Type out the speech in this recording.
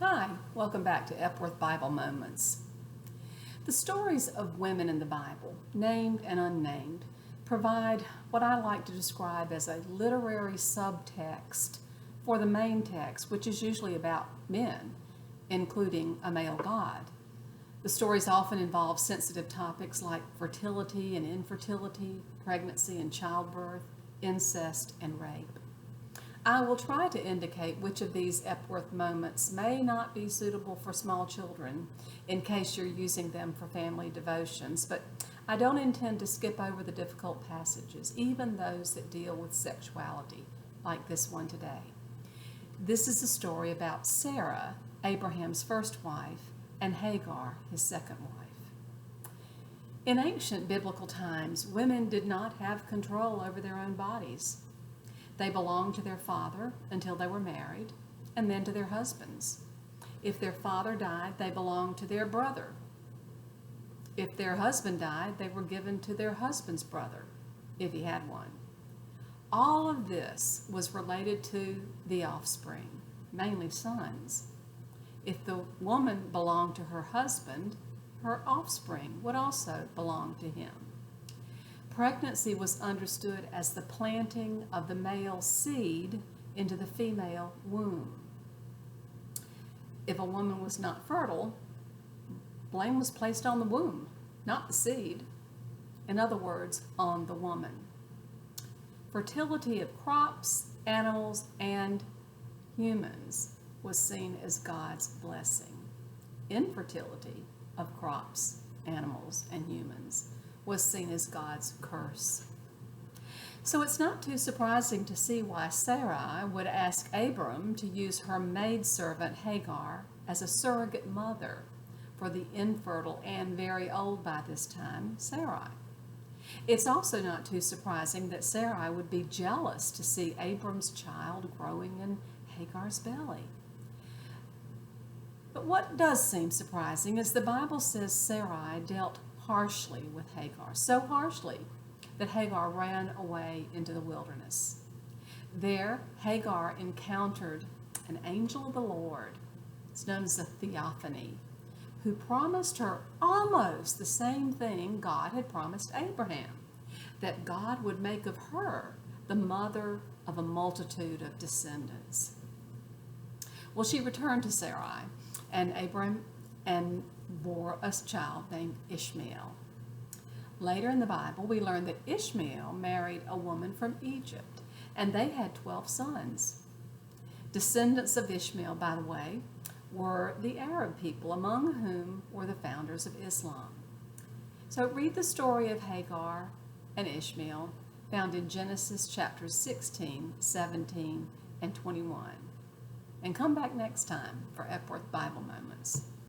Hi, welcome back to Epworth Bible Moments. The stories of women in the Bible, named and unnamed, provide what I like to describe as a literary subtext for the main text, which is usually about men, including a male God. The stories often involve sensitive topics like fertility and infertility, pregnancy and childbirth, incest and rape. I will try to indicate which of these Epworth moments may not be suitable for small children in case you're using them for family devotions, but I don't intend to skip over the difficult passages, even those that deal with sexuality, like this one today. This is a story about Sarah, Abraham's first wife, and Hagar, his second wife. In ancient biblical times, women did not have control over their own bodies. They belonged to their father until they were married, and then to their husbands. If their father died, they belonged to their brother. If their husband died, they were given to their husband's brother, if he had one. All of this was related to the offspring, mainly sons. If the woman belonged to her husband, her offspring would also belong to him. Pregnancy was understood as the planting of the male seed into the female womb. If a woman was not fertile, blame was placed on the womb, not the seed. In other words, on the woman. Fertility of crops, animals, and humans was seen as God's blessing. Infertility of crops, animals, and humans was seen as God's curse. So it's not too surprising to see why Sarai would ask Abram to use her maidservant Hagar as a surrogate mother for the infertile and very old by this time Sarai. It's also not too surprising that Sarai would be jealous to see Abram's child growing in Hagar's belly. But what does seem surprising is the Bible says Sarai dealt harshly with Hagar, so harshly that Hagar ran away into the wilderness. There, Hagar encountered an angel of the Lord, it's known as a theophany, who promised her almost the same thing God had promised Abraham, that God would make of her the mother of a multitude of descendants. Well, she returned to Sarai and Abram and bore a child named Ishmael. Later in the Bible, we learn that Ishmael married a woman from Egypt, and they had 12 sons. Descendants of Ishmael, by the way, were the Arab people, among whom were the founders of Islam. So read the story of Hagar and Ishmael, found in Genesis chapters 16, 17, and 21. And come back next time for Epworth Bible Moments.